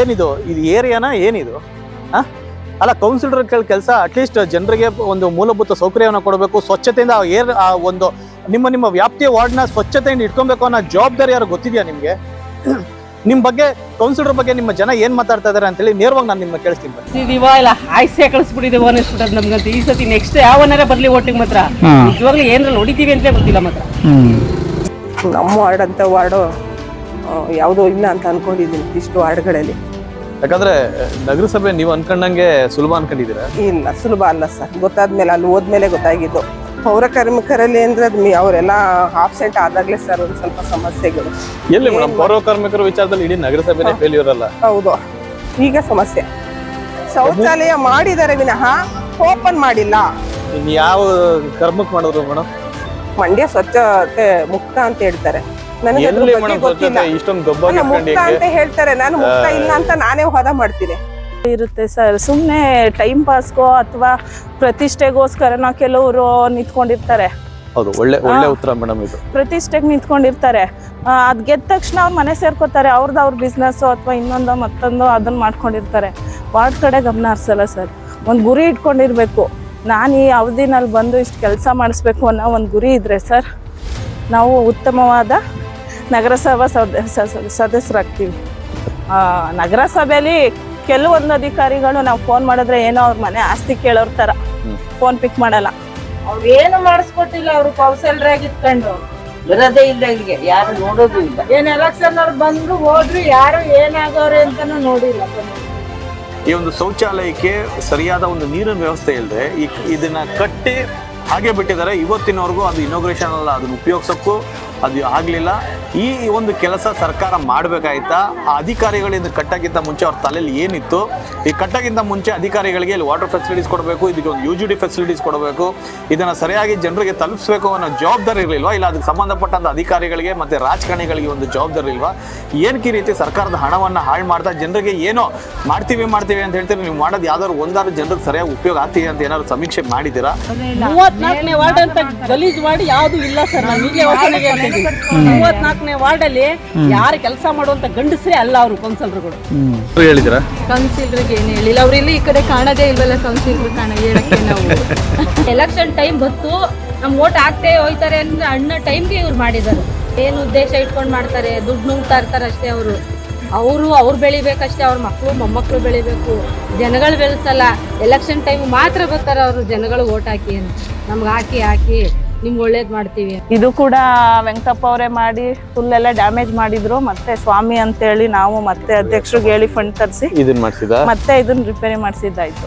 ಏನಿದು ಇದು ಏರಿಯಾನ ಏನಿದು ಅಲ್ಲ ಕೌನ್ಸಿಲರ್ ಕೆಲಸ ಅಟ್ಲೀಸ್ಟ್ ಜನರಿಗೆ ಒಂದು ಮೂಲಭೂತ ಸೌಕರ್ಯವನ್ನು ಕೊಡಬೇಕು, ಸ್ವಚ್ಛತೆಯಿಂದ ಒಂದು ನಿಮ್ಮ ವ್ಯಾಪ್ತಿಯ ವಾರ್ಡ್ನ ಸ್ವಚ್ಛತೆಯಿಂದ ಇಟ್ಕೊಬೇಕು ಅನ್ನೋ ಜವಾಬ್ದಾರಿ ಯಾರು ಗೊತ್ತಿದೆಯಾ ನಿಮ್ಗೆ? ನಿಮ್ ಬಗ್ಗೆ ಕೌನ್ಸಿಲರ್ ಬಗ್ಗೆ ನಿಮ್ಮ ಜನ ಏನ್ ಮಾತಾಡ್ತಾ ಇದಾರೆ ಅಂತೇಳಿ ನೇರವಾಗಿ ನಾನು ನಿಮ್ಮನ್ನ ಕೇಳಿಸ್ತೀನಿ. ಇಲ್ಲ ಆಯ್ಸೆ ಕಳಿಸ್ಬಿಟ್ಟಿದ್ದೇವೆ ಅನಿಸ್ಬಿಟ್ಟದ್ ನಮ್ಗಂತ ಈ ಸತಿ ನೆಕ್ಸ್ಟ್ ಯಾವನಾರ ಬರ್ಲಿ ಓಟಿಂಗ್ ಮಾತ್ರ ನಿಜವಾಗ್ಲೂ ಏನಾರ ಹೊಡಿತೀವಿ ಅಂತ ಗೊತ್ತಿಲ್ಲ ಮಾತ್ರ. ನಮ್ಮ ವಾರ್ಡ್ ಅಂತ ವಾರ್ಡು ಯಾವುದೋ ಇಲ್ಲ ಅಂತ ಅನ್ಕೊಂಡಿದ್ದೀನಿ ಇಷ್ಟು ವಾರ್ಡ್ಗಳಲ್ಲಿ. ಯಾಕಂದ್ರೆ ನಗರಸಭೆ ನೀವು ಅನ್ಕೊಂಡಂಗೆ ಸುಲಭ ಅನ್ಕೊಂಡಿದ್ದೀರಾ? ಇಲ್ಲ, ಸುಲಭ ಅಲ್ಲ ಸರ್. ಗೊತ್ತಾದ್ಮೇಲೆ ಅಲ್ಲಿ ಹೋದ್ಮೇಲೆ ಗೊತ್ತಾಗಿದ್ದು ಪೌರ ಕಾರ್ಮಿಕರಲ್ಲಿ ಅಂದ್ರೆ ಅವರೆಲ್ಲ ಆಬ್ಸೆಂಟ್ ಆದಾಗ್ಲೇ ಸರ್ ಒಂದು ಸ್ವಲ್ಪ ಸಮಸ್ಯೆಗಳು. ಎಲ್ಲಿ ಮೇಡಮ್ ಪೌರ ಕಾರ್ಮಿಕರ ವಿಚಾರದಲ್ಲಿ ಇಡೀ ನಗರಸಭೆನೇ ಫೇಲ್ಯೂರ್ ಅಲ್ಲ? ಹೌದು, ಈಗ ಸಮಸ್ಯೆ. ಶೌಚಾಲಯ ಮಾಡಿದರೆ ವಿನಃ ಓಪನ್ ಮಾಡಿಲ್ಲ. ಯಾವ ಕರ್ಮಕ್ಕೆ ಮಾಡಿದ್ರು ಮೇಡಮ್? ಮಂಡ್ಯ ಸ್ವಚ್ಛತೆ ಮುಕ್ತ ಅಂತ ಹೇಳ್ತಾರೆ, ನನಗೆ ಮುಕ್ತ ಅಂತ ಹೇಳ್ತಾರೆ. ನಾನು ಮುಕ್ತ ಇಲ್ಲ ಅಂತ ನಾನೇ ವಾದ ಮಾಡ್ತೀನಿ. ಇರುತ್ತೆ ಸರ್, ಸುಮ್ಮನೆ ಟೈಮ್ ಪಾಸ್ಗೋ ಅಥವಾ ಪ್ರತಿಷ್ಠೆಗೋಸ್ಕರನ ಕೆಲವರು ನಿಂತ್ಕೊಂಡಿರ್ತಾರೆ. ಹೌದು, ಒಳ್ಳೆ ಒಳ್ಳೆ ಉತ್ತರ ಮೇಡಮ್ ಇದು. ಪ್ರತಿಷ್ಠೆಗೆ ನಿಂತ್ಕೊಂಡಿರ್ತಾರೆ, ಅದ್ ಗೆದ್ದ ತಕ್ಷಣ ಅವ್ರ ಮನೆ ಸೇರ್ಕೋತಾರೆ, ಅವ್ರ ಬಿಸ್ನೆಸ್ ಅಥವಾ ಇನ್ನೊಂದು ಮತ್ತೊಂದು ಅದನ್ನ ಮಾಡ್ಕೊಂಡಿರ್ತಾರೆ. ವಾರ್ಡ್ ಕಡೆ ಗಮನ ಹರಿಸಲ್ಲ ಸರ್. ಒಂದು ಗುರಿ ಇಟ್ಕೊಂಡಿರ್ಬೇಕು, ನಾನು ಈ ಅವಧಿನಲ್ಲಿ ಬಂದು ಇಷ್ಟು ಕೆಲಸ ಮಾಡಿಸ್ಬೇಕು ಅನ್ನೋ ಒಂದು ಗುರಿ ಇದ್ರೆ ಸರ್ ನಾವು ಉತ್ತಮವಾದ ನಗರಸಭಾ ಸದಸ್ಯರಾಗ್ತೀವಿ. ನಗರಸಭೆಯಲ್ಲಿ ಕೆಲವೊಂದು ಅಧಿಕಾರಿಗಳು ನಾವು ಫೋನ್ ಮಾಡಿದ್ರೆ ಏನೋ ಅವ್ರ ಮನೆ ಆಸ್ತಿ ಕೇಳೋರ್ ತರ ಫೋನ್ ಪಿಕ್ ಮಾಡಲ್ಲ. ಅವ್ರು ಏನು ಮಾಡಿಸ್ಕೊಟ್ಟಿಲ್ಲ, ಅವರು ಕೌನ್ಸಿಲರ್ ಆಗಿತ್ಕೊಂಡು ಬರೋದೇ ಇಲ್ಲ ಇಲ್ಲಿಗೆ, ಯಾರು ನೋಡೋದು ಇಲ್ಲ. ಏನ್ ಎಲೆಕ್ಷನ್ ಅವ್ರು ಬಂದ್ರು ಹೋದ್ರು ಯಾರು ಏನಾಗವ್ರೆ ಅಂತಾನು ನೋಡಿಲ್ಲ. ಈ ಒಂದು ಶೌಚಾಲಯಕ್ಕೆ ಸರಿಯಾದ ಒಂದು ನೀರಿನ ವ್ಯವಸ್ಥೆ ಇಲ್ಲದೆ ಇದನ್ನ ಕಟ್ಟಿ ಹಾಗೆ ಬಿಟ್ಟಿದ್ದಾರೆ. ಇವತ್ತಿನವರೆಗೂ ಅದು ಇನಾಗ್ರೇಷನ್ ಅಲ್ಲ, ಅದನ್ನ ಉಪಯೋಗಿಸೋಕ್ಕೂ ಅದು ಆಗಲಿಲ್ಲ. ಈ ಒಂದು ಕೆಲಸ ಸರ್ಕಾರ ಮಾಡಬೇಕಾಯ್ತಾ? ಆ ಅಧಿಕಾರಿಗಳಿಂದ ಕಟ್ಟಕ್ಕಿಂತ ಮುಂಚೆ ಅವ್ರ ತಲೆಯಲ್ಲಿ ಏನಿತ್ತು? ಈ ಕಟ್ಟಕ್ಕಿಂತ ಮುಂಚೆ ಅಧಿಕಾರಿಗಳಿಗೆ ಇಲ್ಲಿ ವಾಟರ್ ಫೆಸಿಲಿಟೀಸ್ ಕೊಡಬೇಕು, ಇದಕ್ಕೆ ಒಂದು UGD ಫೆಸಿಲಿಟೀಸ್ ಕೊಡಬೇಕು, ಇದನ್ನು ಸರಿಯಾಗಿ ಜನರಿಗೆ ತಲುಪಿಸಬೇಕು ಅನ್ನೋ ಜವಾಬ್ದಾರಿ ಇರಲಿಲ್ವಾ? ಇಲ್ಲ ಅದಕ್ಕೆ ಸಂಬಂಧಪಟ್ಟಂಥ ಅಧಿಕಾರಿಗಳಿಗೆ ಮತ್ತು ರಾಜಕಾರಣಿಗಳಿಗೆ ಒಂದು ಜವಾಬ್ದಾರಿ ಇಲ್ವಾ? ಏನಕ್ಕೆ ಈ ರೀತಿ ಸರ್ಕಾರದ ಹಣವನ್ನು ಹಾಳು ಮಾಡ್ತಾ ಜನರಿಗೆ ಏನೋ ಮಾಡ್ತೀವಿ ಅಂತ ಹೇಳ್ತೀರಿ, ನೀವು ಮಾಡೋದು ಯಾವ್ದಾದ್ರು ಒಂದಾದ್ರು ಜನರಿಗೆ ಸರಿಯಾಗಿ ಉಪಯೋಗ ಆಗ್ತಿದೆ ಅಂತ ಏನಾದ್ರು ಸಮೀಕ್ಷೆ ಮಾಡಿದ್ದೀರಾ? 34ನೇ ವಾರ್ಡ್ ಅಂತ ಗಲೀಜ್ ಮಾಡಿ ಯಾವ್ದು ಇಲ್ಲ ಸರ್. ನಾವು ಈಗಲೇ 34ನೇ ವಾರ್ಡ್ ಅಲ್ಲಿ ಯಾರು ಕೆಲಸ ಮಾಡುವಂತ ಗಂಡಸರೇ ಅಲ್ಲ ಅವರು ಕೌನ್ಸಿಲರ್ಗಳು. ಹೇಳಿದಿರಾ? ಕೌನ್ಸಿಲರ್ಗೆ ಏನು ಹೇಳಿಲ್ಲ, ಅವ್ರು ಇಲ್ಲಿ ಈ ಕಡೆ ಕಾಣದೇ ಇಲ್ವಲ್ಲ ಕೌನ್ಸಿಲರ್ ಹೇಳಕ್ಕೆ. ನಾವು ಎಲೆಕ್ಷನ್ ಟೈಮ್ ಬಂತು, ನಮ್ ವೋಟ್ ಆಗ್ತೇ ಹೋಯ್ತಾರೆ ಅಂದ್ರೆ ಅಣ್ಣ ಟೈಮ್ಗೆ ಇವ್ರು ಮಾಡಿದ್ದಾರೆ. ಏನು ಉದ್ದೇಶ ಇಟ್ಕೊಂಡು ಮಾಡ್ತಾರೆ? ದುಡ್ಡು ನುಂಗ್ತಾ ಇರ್ತಾರೆ ಅಷ್ಟೇ. ಅವ್ರು ಬೆಳಿಬೇಕಷ್ಟೇ, ಅವ್ರ ಮಕ್ಕಳು ಮೊಮ್ಮಕ್ಕಳು ಬೆಳಿಬೇಕು. ಜನಗಳು ಬೆಳೆಸಲ್ಲ, ಎಲೆಕ್ಷನ್ ಟೈಮ್ ಮಾತ್ರ ಬರ್ತಾರೆ ಅವರು ಜನಗಳು ವೋಟ್ ಹಾಕಿ ಅಂತ. ನಮ್ಗೆ ಹಾಕಿ ನಿಮ್ಗೆ ಒಳ್ಳೇದು ಮಾಡ್ತೀವಿ. ಇದು ಕೂಡ ವೆಂಕಟಪ್ಪ ಅವರೇ ಮಾಡಿ ಫುಲ್ ಎಲ್ಲ ಡ್ಯಾಮೇಜ್ ಮಾಡಿದ್ರು. ಮತ್ತೆ ಸ್ವಾಮಿ ಅಂತೇಳಿ ನಾವು ಮತ್ತೆ ಅಧ್ಯಕ್ಷರಿಗೆ ಹೇಳಿ ಫಂಡ್ ತರಿಸಿ ಮತ್ತೆ ಇದನ್ನ ರಿಪೇರಿ ಮಾಡಿಸಿದ್ದಾಯ್ತು.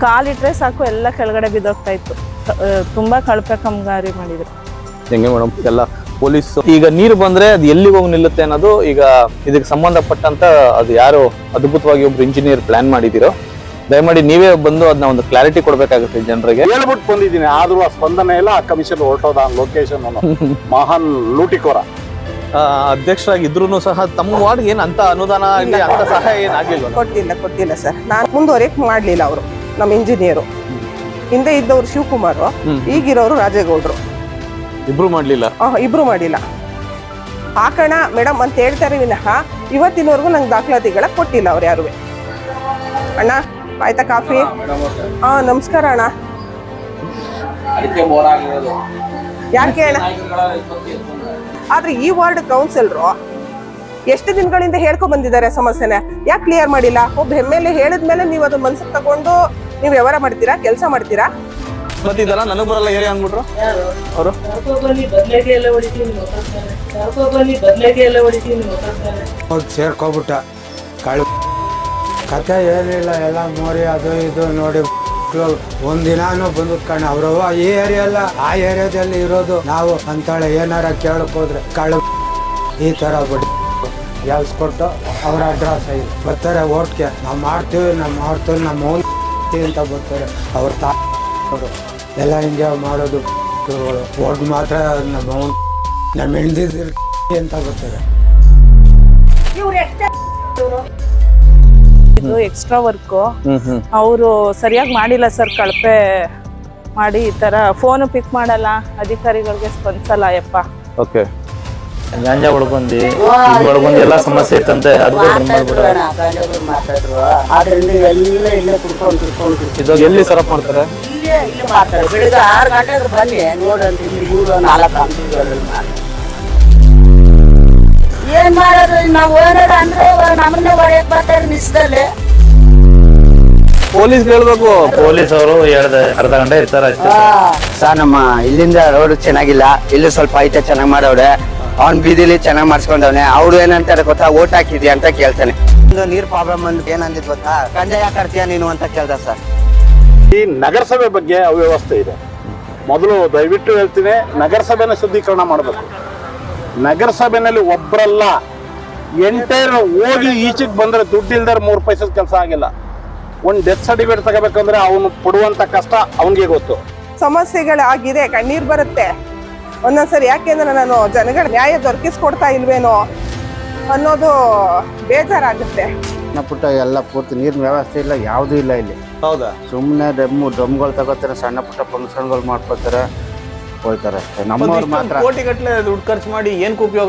ಕಾಲಿಟ್ರೆ ಸಾಕು ಎಲ್ಲ ಕೆಳಗಡೆ ಬಿದ್ದೋಗ್ತಾ ಇತ್ತು. ತುಂಬಾ ಕಳಪೆ ಕಾಮಗಾರಿ ಮಾಡಿದ್ರು. ಹೆಂಗೆ ಮೇಡಮ್ ಎಲ್ಲ ಪೊಲೀಸ್ ಈಗ ನೀರು ಬಂದ್ರೆ ಅದು ಎಲ್ಲಿಗೆ ಹೋಗಿ ನಿಲ್ಲುತ್ತೆ ಅನ್ನೋದು ಈಗ ಇದಕ್ಕೆ ಸಂಬಂಧಪಟ್ಟಂತ ಅದು ಯಾರು ಅದ್ಭುತವಾಗಿ ಒಬ್ರು ಇಂಜಿನಿಯರ್ ಪ್ಲಾನ್ ಮಾಡಿದಿರೋ, ದಯಮಾಡಿ ನೀವೇ ಬಂದು ಅದನ್ನ ಒಂದು ಕ್ಲಾರಿಟಿ ಕೊಡ್ಬೇಕಾಗುತ್ತೆ ಜನರಿಗೆ. ಹೇಳ್ಬಿಟ್ಟು ಬಂದಿದ್ದೀನಿ, ಆದ್ರೂ ಆ ಸ್ಪಂದನೆ ಇಲ್ಲ. ಆ ಕಮಿಷನ್ ಹೊರಟೋದ ಲೊಕೇಶನ್ ಮಹಾನ್ ಲೂಟಿಕೋರ ಅಧ್ಯಕ್ಷರಾಗಿದ್ರು ಸಹ ತಮ್ಮ ವಾರ್ಡ್ ಏನ್ ಅಂತ ಅನುದಾನ ಆಗಲಿ ಅಂತ ಸಹಾಯ ಏನಾಗ್ಲಿಲ್ಲ? ಕೊಟ್ಟಿಲ್ಲ ಸರ್. ನಾನು ಮುಂದುವರೆಕ್ ಮಾಡ್ಲಿಲ್ಲ. ಅವರು ನಮ್ಮ ಇಂಜಿನಿಯರು, ಹಿಂದೆ ಇದ್ದವ್ರು ಶಿವಕುಮಾರ್, ಈಗಿರೋರು ರಾಜೇಗೌಡರು. ಇಬ್ರು ಮಾಡ್ಲಿಲ್ಲ. ಹಾಕೋಣ ಮೇಡಮ್ ಅಂತ ಹೇಳ್ತಾರೆ ವಿನಃ ಇವತ್ತಿನವರೆಗೂ ನಂಗೆ ದಾಖಲಾತಿಗಳ ಕೊಟ್ಟಿಲ್ಲ ಅವ್ರು ಯಾರು. ಅಣ್ಣ ಆಯ್ತಾ ಕಾಫಿ? ನಮಸ್ಕಾರ ಅಣ್ಣ. ಯಾಕೆ ಅಣ್ಣ? ಆದ್ರೆ ಈ ವಾರ್ಡ್ ಕೌನ್ಸಿಲರು ಎಷ್ಟು ದಿನಗಳಿಂದ ಹೇಳ್ಕೊ ಬಂದಿದ್ದಾರೆ ಸಮಸ್ಯೆನ, ಯಾಕೆ ಕ್ಲಿಯರ್ ಮಾಡಿಲ್ಲ? ಒಬ್ಬ MLA ಹೇಳಿದ್ಮೇಲೆ ನೀವು ಅದನ್ನ ಮನ್ಸಿಗೆ ತಗೊಂಡು ನೀವು ವ್ಯವಹಾರ ಮಾಡ್ತೀರಾ, ಕೆಲಸ ಮಾಡ್ತೀರಾ? ಮತ್ತೆ ಇದೆಲ್ಲ ನನಗೆ ಬರಲ್ಲ ಏರಿಯಾ ಅಂದ್ಬಿಟ್ರು ಅವರು. ಸೇರ್ಕೊಬಿಟ್ಟ ಕಾಳು ಕತೆ ಏನಿಲ್ಲ, ಎಲ್ಲ ಮೋರಿ ಅದು ಇದು ನೋಡಿ ಒಂದಿನಾನು ಬಂದ್ ಕಣ ಅವರು ಈ ಏರಿಯಲ್ಲ ಆ ಏರಿಯಾದಲ್ಲಿ ಇರೋದು. ನಾವು ಅಂತಾಳೆ ಏನಾರ ಕೇಳಕ್ ಹೋದ್ರೆ ಕಾಳು ಈ ತರ ಬಿಡಿ ಯಾವ್ಸ್ಕೊಟ್ಟು ಅವ್ರ ಅಡ್ರೆಸ್ ಐದು ಬರ್ತಾರೆ ಓಟ್ಗೆ. ನಾವು ಮಾಡ್ತೀವಿ ನಮ್ಮ ಮೌನ್ ಅಂತ ಬರ್ತಾರೆ ಅವ್ರ ತಾವರು ಎಲ್ಲ ಹಿಂಗೆ ಮಾಡೋದು. ಓಟ್ ಮಾತ್ರ ನಮ್ಮ ಮೌನ್ ನಮ್ಮ ಹೆಣ್ದಿದ್ರು ಅಂತ ಬರ್ತಾರೆ. ಇದು ಎಕ್ಸ್ಟ್ರಾ ವರ್ಕ್ ಅವರು ಸರಿಯಾಗಿ ಮಾಡಿಲ್ಲ ಸರ್. ಕಳಪೆ ಮಾಡಿ ಈ ತರ ಫೋನ್ ಪಿಕ್ ಮಾಡಲ್ಲ, ಅಧಿಕಾರಿಗಳಿಗೆ ಸ್ಪಂದಿಸಲ್ಲ. ಯಪ್ಪ ಓಕೆ ಗಾಂಜಾ ಹೊಡ್ಕೊಂಡಿ ಎಲ್ಲ ಸಮಸ್ಯೆ ಇತ್ತಂತೆ ಅದು ಮಾತಾಡ್ರು ಆದ್ರಿಂದ ಎಲ್ಲ ಇಲ್ಲೇ ಕುಡ್ಕೊಂಡು ಇದು ಎಲ್ಲಿ ಸರಪ್ ಮಾಡ್ತಾರೆ? ಇಲ್ಲಿ ಮಾಡ್ತಾರೆ. ಬೆಳಿಗ್ಗೆ 6 ಗಂಟೆಗೆ ಬನ್ನಿ ನೋಡಂತ ಇಲ್ಲಿ 4 ಗಂಟೆ ಏನ್ ಮಾಡೋದು ನಾವು ಏನಾರ ಅಂದ್ರೆ ನಮ್ಮನ್ನೇ ಹೊಡೆಯಕ್ ಬರ್ತಾರೆ ನಿಸ್ದಲ್ಲಿ. ಪೊಲೀಸ್ ಹೇಳ್ಬೇಕು. ಪೊಲೀಸ್ ಅವರು ಅರ್ಧ ಗಂಟೆ ಇರ್ತಾರ ಅಷ್ಟೇ. ಸರ್ ನಮ್ಮ ಇಲ್ಲಿಂದ ರೋಡ್ ಚೆನ್ನಾಗಿಲ್ಲ, ಇಲ್ಲಿ ಸ್ವಲ್ಪ ಐತೆ ಚೆನ್ನಾಗಿ ಮಾಡವ್ರೆ, ಅವ್ನ್ ಬೀದಿಲಿ ಚೆನ್ನಾಗಿ ಮಾಡ್ಸ್ಕೊಂಡವ್ನೆ. ಅವ್ರು ಏನಂತಾರೆ ಗೊತ್ತಾ, ಓಟ್ ಹಾಕಿದ್ಯಾ ಅಂತ ಕೇಳ್ತಾನೆ. ನೀರ್ ಪ್ರಾಬ್ಲಮ್ ಅಂದ್ರೆ ಏನಂದಿದ್ ಗೊತ್ತಾ, ಗಂಜಾ ಯಾಕೆ ಆಡ್ತೀಯ ನೀನು ಅಂತ ಕೇಳ್ದ ಸರ್. ಈ ನಗರಸಭೆ ಬಗ್ಗೆ ಅವ್ಯವಸ್ಥೆ ಇದೆ. ಮೊದಲು ದಯವಿಟ್ಟು ಹೇಳ್ತೀನಿ, ನಗರಸಭೆನ ಶುದ್ಧೀಕರಣ ಮಾಡಬೇಕು. ನಗರಸಭೆನಲ್ಲಿ ಒಬ್ಬರಲ್ಲ, ಎಂಟೈರ್ ಹೋಗಿ ಈಚೆಗೆ ಬಂದ್ರೆ ದುಡ್ಡಿಲ್ದಾರ 3 ಪೈಸದ ಕೆಲಸ ಆಗಿಲ್ಲ. ಒಂದು ಡೆತ್ ಸರ್ಟಿಫಿಕೇಟ್ ತಗೋಬೇಕಂದ್ರೆ ಅವನು ಪಡುವಂತ ಕಷ್ಟ ಅವನಿಗೆ ಗೊತ್ತು. ಸಮಸ್ಯೆಗಳಾಗಿದೆ, ಕಣ್ಣೀರ್ ಬರುತ್ತೆ ಒಂದೊಂದ್ಸರಿ. ಯಾಕೆಂದ್ರೆ ನಾನು ಜನಗಳ ನ್ಯಾಯ ದೊರಕಿಸ್ಕೊಡ್ತಾ ಇಲ್ವೇನೋ ಅನ್ನೋದು ಬೇಜಾರಾಗುತ್ತೆ. ಸಣ್ಣ ಪುಟ್ಟ ಎಲ್ಲ ಪೂರ್ತಿ ನೀರಿನ ವ್ಯವಸ್ಥೆ ಇಲ್ಲ, ಯಾವುದೂ ಇಲ್ಲ ಇಲ್ಲಿ. ಹೌದಾ? ಸುಮ್ಮನೆ ಡ್ರಮ್ಗಳು ತಗೋತಾರೆ, ಸಣ್ಣ ಪುಟ್ಟ ಫಂಕ್ಷನ್ಗಳು ಮಾಡ್ಕೋತಾರೆ, ಹೋಗ್ತಾರೆ ಅಷ್ಟೇ. ನಮ್ಮವ್ರು ಮಾತ್ರ ಕೋಟಿ ಗಟ್ಟಲೆ ದುಡ್ಡು ಖರ್ಚು ಮಾಡಿ ಏನಕ್ಕೆ ಉಪಯೋಗ?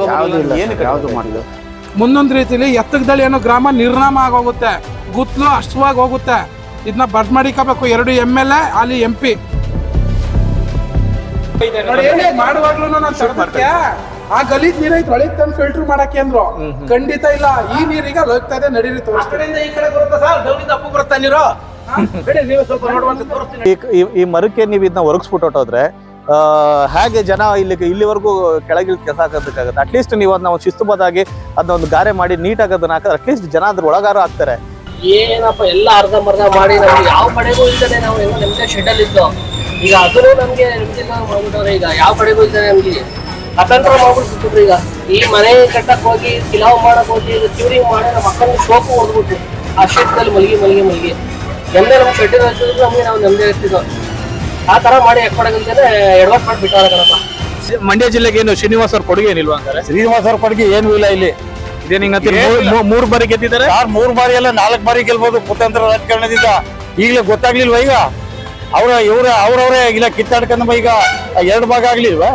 ಯಾವುದು ಮಾಡಿಲ್ಲ. ಮುಂದೊಂದು ರೀತಿಲಿ ಎತ್ತಕದಲ್ಲಿ ಏನೋ ಗ್ರಾಮ ನಿರ್ನಾಮ ಆಗೋಗುತ್ತೆ, ಗುತ್ಲು ಅಷ್ಟವಾಗಿ ಹೋಗುತ್ತೆ. ಇದನ್ನ ಬದ್ ಮಾಡಿಕೋಬೇಕು. 2 MLA ಅಲ್ಲಿ MP ಮಾಡುವಾಗ್ಲೂ ನಾನು ತಡಬರ್ತೆ ಆ ಗಲೀಜ್ ನೀರ ತೊಳಿತ್ ತಂದು ಫಿಲ್ಟರ್ ಮಾಡಕ್ಕೆ ಅಂದ್ರು. ಖಂಡಿತ ಇಲ್ಲ, ಈ ನೀರಿಗೆ ಹೋಗ್ತಾ ಇದೆ, ನಡೀರಿ ತೋರಿಸ್ತಾರೆ. ಈ ಕಡೆ ಬರುತ್ತೆ ಸರ್, ಡೌನಿಂದ ಅಪ್ಪು ಬರುತ್ತಾ ನೀರು. ನೀವು ಸ್ವಲ್ಪ ನೋಡುವಂತ ತೋರಿಸ್ತೀನಿ. ಈ ಮರಕ್ಕೆ ನೀವು ಇದನ್ನ ಒರಗಿಸ್ಬಿಟ್ಟು ಹೊಟ್ಟೋದ್ರೆ ಹೇಗೆ ಜನ ಇಲ್ಲಿವರೆಗೂ ಕೆಳಗಿಲ್ ಕೆಲಸ ಹಾಕೋದಕ್ಕಾಗುತ್ತೆ? ಅಟ್ಲೀಸ್ಟ್ ನೀವು ಅದನ್ನ ಒಂದು ಶಿಸ್ತುಬದ್ಧಾಗಿ ಅದನ್ನ ಒಂದು ಗಾರೆ ಮಾಡಿ ನೀಟಾಗಿ ಅದನ್ನ ಹಾಕಿದ್ರೆ ಅಟ್ಲೀಸ್ಟ್ ಜನ ಅದ್ರ ಒಳಗಾರ ಆಗ್ತಾರೆ. ಏನಪ್ಪ ಎಲ್ಲ ಅರ್ಧಂಬರ್ಧ ಮಾಡಿ ನಮ್ಗೆ ಯಾವ ಕಡೆಗೂ ಇಲ್ದಾನೆ ನಾವು ಏನೋ ನಮ್ಗೆ ಶೆಡ್ಯೂಲ್ ಇದ್ದು, ಈಗ ಅದನ್ನು ನಮ್ಗೆ ಮಾಡ್ಬಿಟ್ಟವ್ರೆ. ಈಗ ಯಾವ ಕಡೆಗೂ ಇಲ್ದಾನೆ ನಮ್ಗೆ ಅತಂತ್ರ ಮಾಡ್ಬಿಡ್ತಿದ್ರು. ಈಗ ಈ ಮನೆ ಕಟ್ಟಕ್ ಹೋಗಿ ಕಿಲಾವ್ ಮಾಡಕ್ ಹೋಗಿ ಕ್ಯೂರಿಂಗ್ ಮಾಡಿ ನಮ್ಮ ಮಕ್ಕಳಿಗೆ ಶೋಕು ಹೊಡೆದ್ಬಿಟ್ಟು ಆ ಶೆಡ್ನಲ್ಲಿ ಮಲಗಿ ಎಲ್ಲ ನಮ್ಮ ಶೆಡ್ಯೂಲ್ ಹಚ್ಚಿದ್ರು ನಮ್ಗೆ ನಾವು ನೆಮ್ಮದಿ ಇರ್ತಿದ್ವು. ಆ ತರ ಮಾಡಿ ಎಕ್ಕಡಗಲ್ದೇನೆ ಎಡವಟ್ ಮಾಡಿ ಬಿಟ್ಟಾರಪ್ಪ. ಮಂಡ್ಯ ಜಿಲ್ಲೆಗೆ ಏನು ಶ್ರೀನಿವಾಸ್ ಅವ್ರ ಕೊಡುಗೆ ಏನಿಲ್ವಾ ಹಂಗಾರೆ? ಶ್ರೀನಿವಾಸ್ ಅವ್ರ ಕೊಡುಗೆ ಏನೂ ಇಲ್ಲ ಇಲ್ಲಿ. ಇದೇನ್ ಹಿಂಗಂತ 3 ಬಾರಿ ಗೆದ್ದಿದ್ದಾರೆ. 3 ಬಾರಿ ಅಲ್ಲ 4 ಬಾರಿ ಗೆಲ್ಬಹುದು ಕುತಂತ್ರ ರಾಜಕಾರಣದಿಂದ. ಈಗಲೇ ಗೊತ್ತಾಗ್ಲಿಲ್ವಾ? ಈಗ ಅವ್ರವ್ರೇ ಇಲ್ಲ ಕಿತ್ತಾಡ್ಕೊಂಡ ಈಗ 2 ಭಾಗ ಆಗ್ಲಿಲ್ವಾ?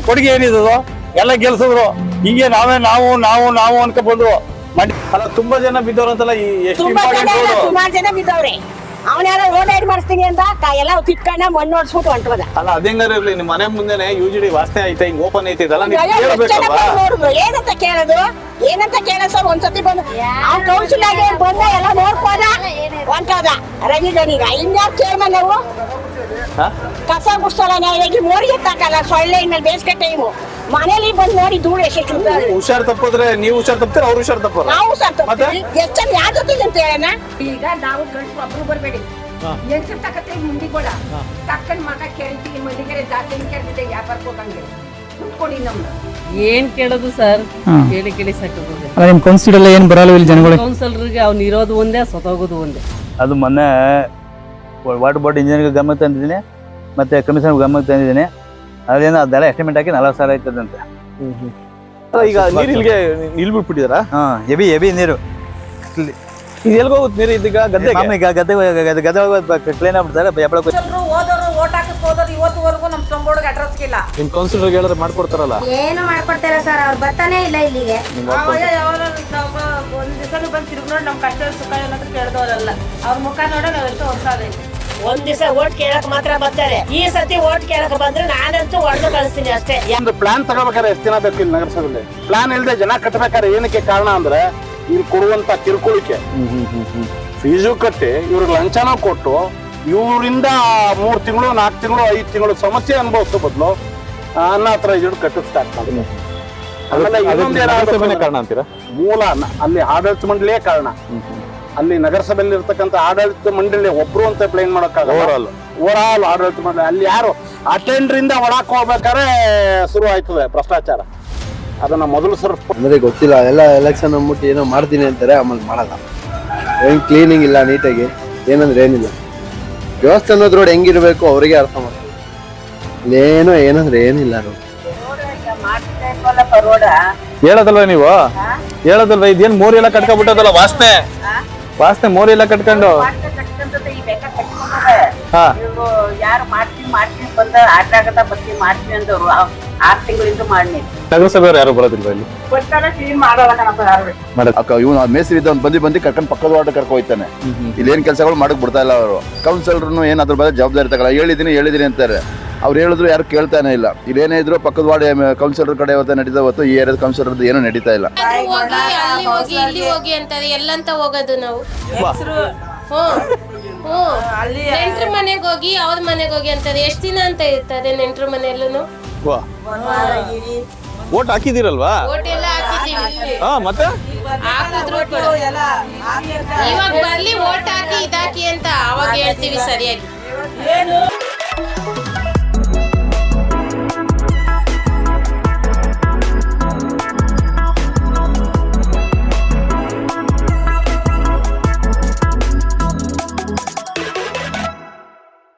ಕೊಡುಗೆ ಏನಿದು? ಎಲ್ಲ ಗೆಲ್ಸಿದ್ರು. ಹಿಂಗೆ ನಾವು ಅನ್ಕ ಬಂದ್ರು. ಅಲ್ಲ, ತುಂಬಾ ಜನ ಬಿದ್ದವ್ರು ಅಂತಲ್ಲ. ಎಷ್ಟು ಸುಮಾರು ಜನ ಬಿದ್ದವ್ರೆ. ಅವನ್ಯಾರ ರೋಡ್ ಐಡ್ ಮಾಡಿಸ್ತೀನಿ ಅಂತ ಎಲ್ಲ ಕಿತ್ಕೊಂಡ ಮಣ್ಣು ಹೊಡ್ಸ್ಬಿಟ್ಟು ಹೊಂಟೋದ. ಅಲ್ಲ, ಅದೇಂಗಾರ ಇರ್ಲಿ, ನಿಮ್ಮ ಮನೆ ಮುಂದೆನೆ UGD ವಾಸನೆ ಐತೆ, ಹಿಂಗ್ ಓಪನ್ ಐತೆ, ಇದೆಲ್ಲ ನೋಡಿದ್ರು. ಏನಂತ ಕೇಳೋದು ಸರ್? ಒಂದ್ಸತಿ ಬಂದು ಅವ್ನ ಕೌನ್ಸಿಲ್ ಆಗಿ ಬಂದ ಎಲ್ಲ ನೋಡ್ಕೋದ ಹೊಂಟೋದ ರವಿಗಣಿಗ. ಇನ್ಯಾರು ಚೇರ್ಮನ್ ನಾವು ಕಸ ಗುಡ್ಸೋಲ್ಲ, ನಾವಾಗಿ ಮೋರಿಗೆ ತಾಕಲ್ಲ. ಸೊಳ್ಳೆ ಇನ್ಮೇಲೆ ಬೇಸಿಗೆ ಟೈಮು ಮನೇಲಿ ಬಂದು ನೋಡಿ ಧೂಳು ಎಷ್ಟು ಹುಷಾರ್ ತಪ್ಪಿದ್ರೆ ನೀವು ಹುಷಾರ್ ತಪ್ಪಿದ್ರೆ ಅವ್ರು ಹುಷಾರ್ ತಪ್ಪ. ನಾವು ಹುಷಾರ್ ತಪ್ಪಿದ್ವಿ. ಎಷ್ಟು ಯಾವ ಜೊತೆಗೆ ಅಂತ ಹೇಳೋಣ. ಈಗ ನಾವು ಗಂಟು ಒಬ್ರು ಬರ್ಬೇಡಿ, ಹೆಂಗ್ಸರ್ ತಕತ್ತೆ ಮುಂದಿ ಕೂಡ ತಕ್ಕನ್ ಮಗ ಕೇಳ್ತೀವಿ. ಮಲ್ಲಿಗೆರೆ ಜಾತಿ ಕೇಳ್ತಿದ್ದೆ ವ್ಯಾಪಾರಕ್ಕೆ ಹೋಗಂಗೆ ಕುತ್ಕೊಡಿ. ನಮ್ದು ಏನ್ ಕೇಳೋದು ಸರ್? ಕೇಳಿ ಸಾಕೋದು. ನಿಮ್ ಕೌನ್ಸಿಲ್ ಎಲ್ಲ ಏನ್ ಬರಲ್ಲ ಇಲ್ಲಿ ಜನಗಳಿಗೆ? ಕೌನ್ಸಿಲರ್ಗೆ ಅವ್ನು ಇರೋದು ಒಂದೇ, ಸತ್ತೋಗೋದು ಒಂದೇ. ಅದು ಮೊನ್ನೆ ವಾಟರ್ ಬೋರ್ಡ್ ಇಂಜಿನಿಯರ್ಗೆ ಗಮನಕ್ಕೆ ತಂದಿದ್ದೀನಿ, ಮತ್ತೆ ಕಮಿಷನರ್ ಗಮನಕ್ಕೆ ತಂದಿದ್ದೀನಿ. ಅದೇನೋ ಅದೆಲ್ಲ ಎಸ್ಟಿಮೇಟ್ ಹಾಕಿ 40,000 ಆಯ್ತದಂತೆ. ಈಗ ನೀರು ಇಲ್ಲಿಗೆ ನಿಲ್ಬಿಟ್ಬಿಟ್ಟಿದಾರ? ಎಬಿ ನೀರು ಇದು ಎಲ್ಗೋಗುತ್ತೆ ನೀರು? ಇದೀಗ ಗದ್ದೆ ಕ್ಲೀನ್ ಆಗ್ಬಿಡ್ತಾರೆ. ಹೋದವರು ಓಟ್ ಹಾಕಕ್ ಹೋದವ್ರು ಇವತ್ತುವರೆಗೂ ನಮ್ ಸ್ಲಂಬೋರ್ಡ್ಗೆ ಅಡ್ರೆಸ್ ಇಲ್ಲ. ನಿಮ್ ಕೌನ್ಸಿಲರ್ ಹೇಳಿದ್ರೆ ಮಾಡ್ಕೊಡ್ತಾರಲ್ಲ? ಏನು ಮಾಡ್ಕೊಡ್ತಾರ ಸರ್, ಅವ್ರು ಬರ್ತಾನೆ ಇಲ್ಲ ಇಲ್ಲಿಗೆ. ಒಂದ್ ದಿವಸ ಬಂದು ತಿರುಗಿ ನೋಡಿ ನಮ್ ಕಷ್ಟ ಸುಖ ಏನಾದ್ರು ಕೇಳ್ದವ್ರಲ್ಲ. ಅವ್ರ ಮುಖ ನೋಡ ನಾವೆಷ್ಟು ಹೊರ್ಸಾದೆ. ಒಂದ್ ದಿವಸ ಓಟ್ ಕೇಳಕ್ ಮಾತ್ರ ಬರ್ತಾರೆ. ಈ ಸತಿ ಓಟ್ ಕೇಳಕ್ ಬಂದ್ರೆ ನಾನಂತೂ ಹೊಡೆದು ಕಳಿಸ್ತೀನಿ ಅಷ್ಟೇ. ಒಂದು ಪ್ಲಾನ್ ತಗೋಬೇಕಾದ್ರೆ ಎಷ್ಟು ದಿನ ಬೇಕು ಇಲ್ಲಿ ನಗರಸಭೆಯಲ್ಲಿ? ಪ್ಲಾನ್ ಇಲ್ಲದೆ ಜನ ಕಟ್ಟಬೇಕಾದ್ರೆ ಏನಕ್ಕೆ ಕಾರಣ ಅಂದ್ರೆ ಇಲ್ಲಿ ಕೊಡುವಂತ ಕಿರುಕುಳಿಕೆ. ಫೀಸು ಕಟ್ಟಿ ಇವ್ರಿಗೆ ಲಂಚನ ಕೊಟ್ಟು ಇವರಿಂದ 3 ತಿಂಗಳು 4 ತಿಂಗಳು 5 ತಿಂಗಳು ಸಮಸ್ಯೆ ಅನುಭವಿಸೋ ಬದಲು ಅನ್ನ ಹತ್ರ ಇದ್ದು ಕಟ್ಟಿಸ್ತಾ ಇರ್ತಾರೆ. ಆಮೇಲೆ ಕಾರಣ ಅಂತೀರಾ? ಮೂಲ ಅಲ್ಲಿ ಆಡಳಿತ ಮಂಡಳಿಯೇ ಕಾರಣ. ಅಲ್ಲಿ ನಗರಸಭೆಯಲ್ಲಿ ಇರ್ತಕ್ಕಂಥ ಆಡಳಿತ ಮಂಡಳಿ ಒಬ್ರು ಅಂತ ಪ್ಲೇನ್ ಮಾಡೋಕ್ಕಾಗಲ್ಲ. ಓವರಾಲ್ ಆಡಳಿತ ಮಂಡಳಿ ಅಲ್ಲಿ ಯಾರು ಅಟೆಂಡ್ರಿಂದ ಒಳಕ್ ಹೋಗ್ಬೇಕಾದ್ರೆ ಶುರು ಆಯ್ತದೆ ಭ್ರಷ್ಟಾಚಾರ. ಅದನ್ನ ಮೊದಲು ಸರ್ ಅಂದ್ರೆ ಗೊತ್ತಿಲ್ಲ, ಎಲ್ಲ ಎಲೆಕ್ಷನ್ ಅಂದ್ಬಿಟ್ಟು ಏನೋ ಮಾಡ್ತೀನಿ ಅಂತಾರೆ, ಆಮೇಲೆ ಮಾಡಲ್ಲ. ಏನ್ ಕ್ಲೀನಿಂಗ್ ಇಲ್ಲ ನೀಟಾಗಿ, ಏನಂದ್ರೆ ಏನಿಲ್ಲ. ವ್ಯವಸ್ಥೆ ಅನ್ನೋದ್ ರೋಡ್ ಹೆಂಗಿರ್ಬೇಕು ಅವ್ರಿಗೆ ಅರ್ಥ ಮಾಡ್ತಾರೆ. ಇಲ್ಲೇನೋ ಏನಂದ್ರೆ ಏನಿಲ್ಲ. ಹೇಳೋದಲ್ವ ನೀವು? ಹೇಳೋದಲ್ವ? ಇದೇನ್ ಮೋರಿ ಎಲ್ಲ ಕಟ್ಕೊಂಡ್ಬಿಟ್ಟದಲ್ಲ, ವಾಸನೆ ಮೋರಿ ಎಲ್ಲ ಕಟ್ಕೊಂಡು. ಯಾರು ಮಾಡ್ತೀನಿ ಬಂದ ಆಟ ಆಗತ್ತ ಬರ್ತೀನಿ ಮಾಡ್ತೀನಿ ಅಂದವ್ರು 6 ತಿಂಗಳಿಂದ ಮಾಡಿ ನಗರಸಭೆಯವರು ಯಾರು ಬರೋದಿಲ್ವಾ ಇಲ್ಲಿ? ಬರ್ತಾರೆ ಕ್ಲೀನ್ ಮಾಡೋಲ್ಲ ಕಣಪ್ಪ ಯಾರು. ಇವನು ಮೇಸ್ತ್ರಿ ಇದ್ದವ್ನು ಬಂದು ಕರ್ಕೊಂಡು ಪಕ್ಕದ ವಾರ್ಡ್ ಕರ್ಕೊ ಹೋಯ್ತಾನೆ. ಇಲ್ಲೇನ್ ಕೆಲಸಗಳು ಮಾಡಕ್ ಬಿಡ್ತಾ ಇಲ್ಲ ಅವರು. ಕೌನ್ಸಿಲರ್ನು ಏನ್ ಅದ್ರ ಬಗ್ಗೆ ಜವಾಬ್ದಾರಿ ತಗೊಳ್ಳ. ಹೇಳಿದೀನಿ ಅಂತಾರೆ. ಅವ್ರು ಹೇಳಿದ್ರು ಯಾರು ಕೇಳ್ತಾನೆ ಇಲ್ಲ. ಇಲ್ಲೇನೇ ಇದ್ರು ಪಕ್ಕದ ವಾರ್ಡ್ ಕೌನ್ಸಿಲರ್ ಕಡೆ ಇವತ್ತು ನಡೀತಾ ಹೊತ್ತು ಈ ಏರಿಯಾದ ಕೌನ್ಸಿಲರ್ ಏನು ನಡೀತಾ ಇಲ್ಲ. ಅಲ್ಲಿ ಹೋಗಿ ಇಲ್ಲಿ ಹೋಗಿ ಅಂತಾರೆ. ಎಲ್ಲಂತ ಹೋಗೋದು ನಾವು? ನೆಂಟ್ರ ಮನೆಗೆ ಹೋಗಿ ಅವ್ರ ಮನೆಗೆ ಹೋಗಿ ಅಂತಾರೆ. ಎಷ್ಟು ದಿನ ಅಂತ ಇರ್ತಾರೆ ನೆಂಟ್ರ ಮನೆಯಲ್ಲೂ? ಓಟ್ ಹಾಕಿದಿರಲ್ವಾ? ಓಟ್ ಎಲ್ಲ ಹಾಕಿದ್ದೀವಿ. ಮತ್ತೆ ಹಾಕಿದ್ರು ಕೂಡ ಇವಾಗ ಬರ್ಲಿ ಓಟ್ ಹಾಕಿ ಇದಾಕಿ ಅಂತ ಅವಾಗ ಹೇಳ್ತೀವಿ ಸರಿಯಾಗಿ.